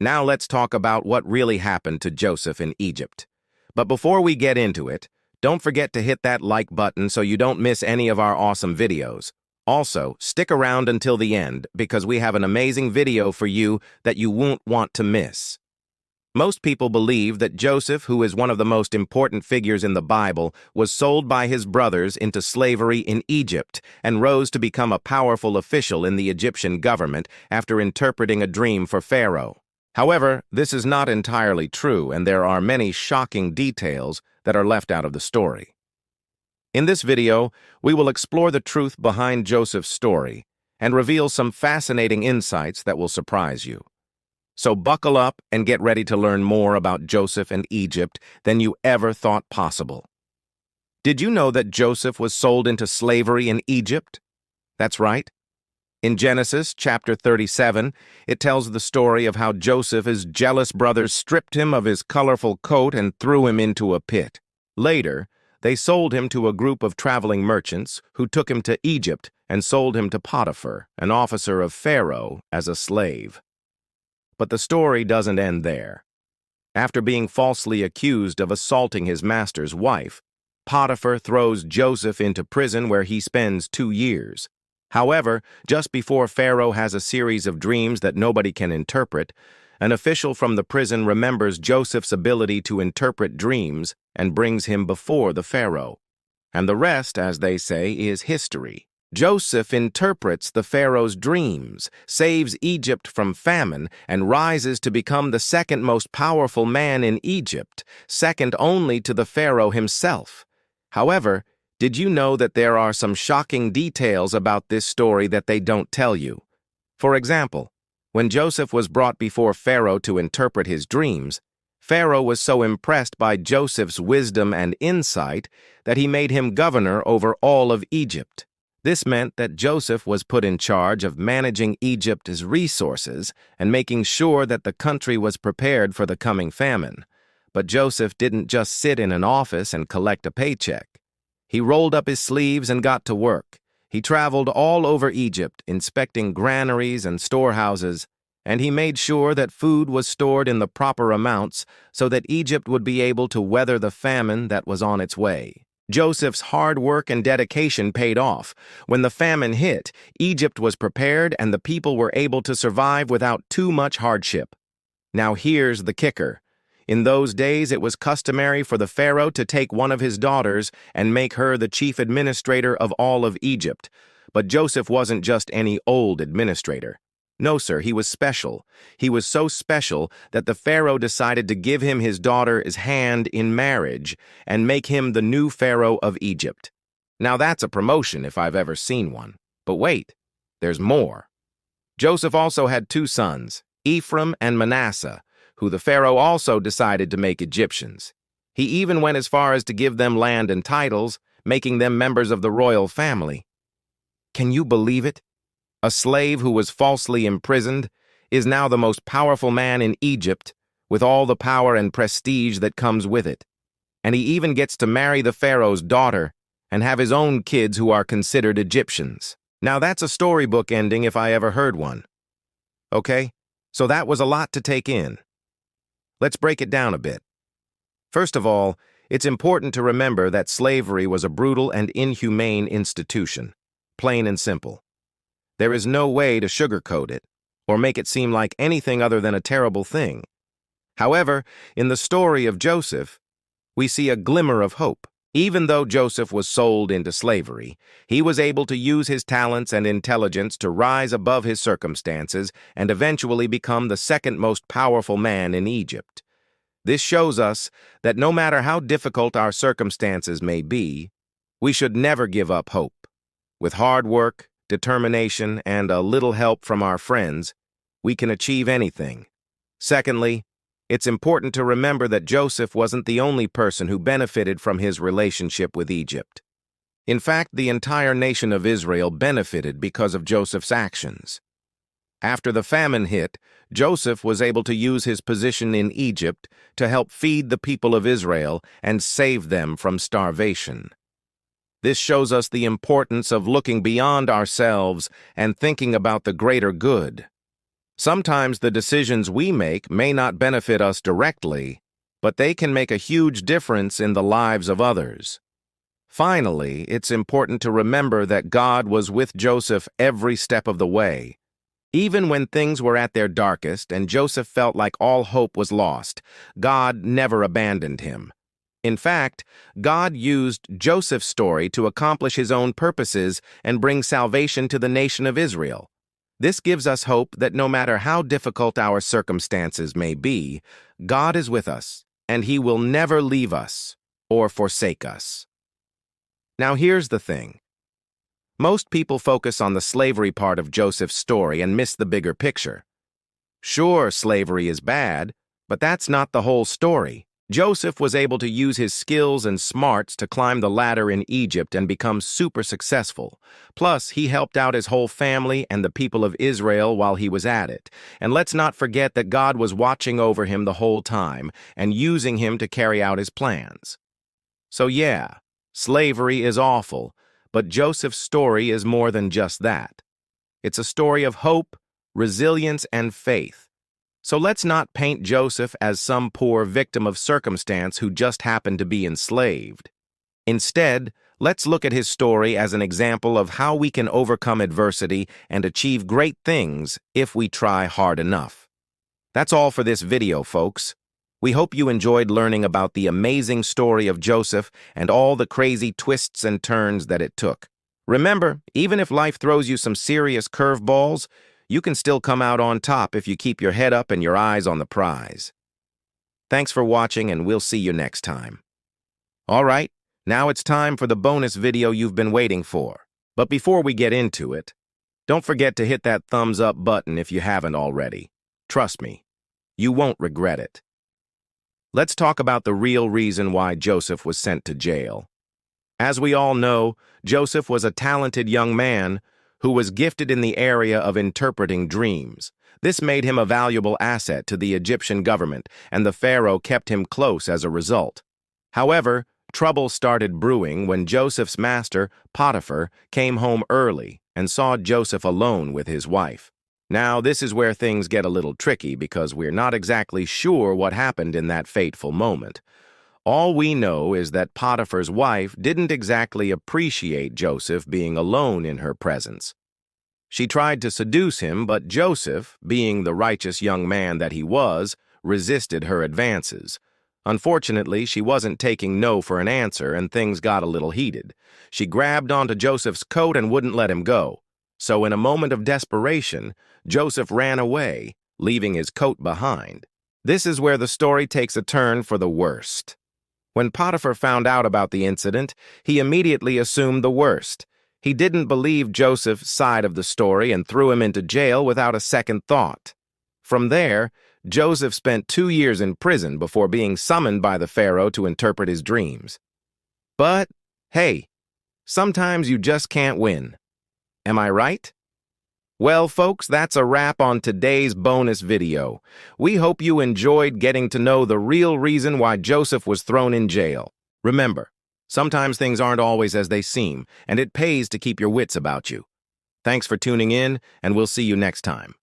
Now let's talk about what really happened to Joseph in Egypt. But before we get into it, don't forget to hit that like button so you don't miss any of our awesome videos. Also, stick around until the end because we have an amazing video for you that you won't want to miss. Most people believe that Joseph, who is one of the most important figures in the Bible, was sold by his brothers into slavery in Egypt and rose to become a powerful official in the Egyptian government after interpreting a dream for Pharaoh. However, this is not entirely true, and there are many shocking details that are left out of the story. In this video, we will explore the truth behind Joseph's story and reveal some fascinating insights that will surprise you. So buckle up and get ready to learn more about Joseph and Egypt than you ever thought possible. Did you know that Joseph was sold into slavery in Egypt? That's right. In Genesis chapter 37, it tells the story of how Joseph's jealous brothers stripped him of his colorful coat and threw him into a pit. Later, they sold him to a group of traveling merchants who took him to Egypt and sold him to Potiphar, an officer of Pharaoh, as a slave. But the story doesn't end there. After being falsely accused of assaulting his master's wife, Potiphar throws Joseph into prison where he spends 2 years. However, just before Pharaoh has a series of dreams that nobody can interpret, an official from the prison remembers Joseph's ability to interpret dreams and brings him before the Pharaoh. And the rest, as they say, is history. Joseph interprets the Pharaoh's dreams, saves Egypt from famine, and rises to become the second most powerful man in Egypt, second only to the Pharaoh himself. However, did you know that there are some shocking details about this story that they don't tell you? For example, when Joseph was brought before Pharaoh to interpret his dreams, Pharaoh was so impressed by Joseph's wisdom and insight that he made him governor over all of Egypt. This meant that Joseph was put in charge of managing Egypt's resources and making sure that the country was prepared for the coming famine. But Joseph didn't just sit in an office and collect a paycheck. He rolled up his sleeves and got to work. He traveled all over Egypt, inspecting granaries and storehouses, and he made sure that food was stored in the proper amounts so that Egypt would be able to weather the famine that was on its way. Joseph's hard work and dedication paid off. When the famine hit, Egypt was prepared and the people were able to survive without too much hardship. Now here's the kicker. In those days, it was customary for the Pharaoh to take one of his daughters and make her the chief administrator of all of Egypt. But Joseph wasn't just any old administrator. No, sir, he was special. He was so special that the Pharaoh decided to give him his daughter's hand in marriage and make him the new Pharaoh of Egypt. Now that's a promotion if I've ever seen one. But wait, there's more. Joseph also had 2 sons, Ephraim and Manasseh, who the Pharaoh also decided to make Egyptians. He even went as far as to give them land and titles, making them members of the royal family. Can you believe it? A slave who was falsely imprisoned is now the most powerful man in Egypt, with all the power and prestige that comes with it. And he even gets to marry the Pharaoh's daughter and have his own kids who are considered Egyptians. Now that's a storybook ending if I ever heard one. Okay, so that was a lot to take in. Let's break it down a bit. First of all, it's important to remember that slavery was a brutal and inhumane institution, plain and simple. There is no way to sugarcoat it or make it seem like anything other than a terrible thing. However, in the story of Joseph, we see a glimmer of hope. Even though Joseph was sold into slavery, he was able to use his talents and intelligence to rise above his circumstances and eventually become the second most powerful man in Egypt. This shows us that no matter how difficult our circumstances may be, we should never give up hope. With hard work, determination, and a little help from our friends, we can achieve anything. Secondly, it's important to remember that Joseph wasn't the only person who benefited from his relationship with Egypt. In fact, the entire nation of Israel benefited because of Joseph's actions. After the famine hit, Joseph was able to use his position in Egypt to help feed the people of Israel and save them from starvation. This shows us the importance of looking beyond ourselves and thinking about the greater good. Sometimes the decisions we make may not benefit us directly, but they can make a huge difference in the lives of others. Finally, it's important to remember that God was with Joseph every step of the way. Even when things were at their darkest and Joseph felt like all hope was lost, God never abandoned him. In fact, God used Joseph's story to accomplish his own purposes and bring salvation to the nation of Israel. This gives us hope that no matter how difficult our circumstances may be, God is with us, and he will never leave us or forsake us. Now here's the thing. Most people focus on the slavery part of Joseph's story and miss the bigger picture. Sure, slavery is bad, but that's not the whole story. Joseph was able to use his skills and smarts to climb the ladder in Egypt and become super successful. Plus, he helped out his whole family and the people of Israel while he was at it. And let's not forget that God was watching over him the whole time and using him to carry out his plans. So yeah, slavery is awful, but Joseph's story is more than just that. It's a story of hope, resilience, and faith. So let's not paint Joseph as some poor victim of circumstance who just happened to be enslaved. Instead, let's look at his story as an example of how we can overcome adversity and achieve great things if we try hard enough. That's all for this video, folks. We hope you enjoyed learning about the amazing story of Joseph and all the crazy twists and turns that it took. Remember, even if life throws you some serious curveballs, you can still come out on top if you keep your head up and your eyes on the prize. Thanks for watching, and we'll see you next time. All right, now it's time for the bonus video you've been waiting for. But before we get into it, don't forget to hit that thumbs up button if you haven't already. Trust me, you won't regret it. Let's talk about the real reason why Joseph was sent to jail. As we all know, Joseph was a talented young man who was gifted in the area of interpreting dreams. This made him a valuable asset to the Egyptian government, and the Pharaoh kept him close as a result. However, trouble started brewing when Joseph's master, Potiphar, came home early and saw Joseph alone with his wife. Now, this is where things get a little tricky because we're not exactly sure what happened in that fateful moment. All we know is that Potiphar's wife didn't exactly appreciate Joseph being alone in her presence. She tried to seduce him, but Joseph, being the righteous young man that he was, resisted her advances. Unfortunately, she wasn't taking no for an answer, and things got a little heated. She grabbed onto Joseph's coat and wouldn't let him go. So in a moment of desperation, Joseph ran away, leaving his coat behind. This is where the story takes a turn for the worst. When Potiphar found out about the incident, he immediately assumed the worst. He didn't believe Joseph's side of the story and threw him into jail without a second thought. From there, Joseph spent 2 years in prison before being summoned by the Pharaoh to interpret his dreams. But, hey, sometimes you just can't win. Am I right? Well, folks, that's a wrap on today's bonus video. We hope you enjoyed getting to know the real reason why Joseph was thrown in jail. Remember, sometimes things aren't always as they seem, and it pays to keep your wits about you. Thanks for tuning in, and we'll see you next time.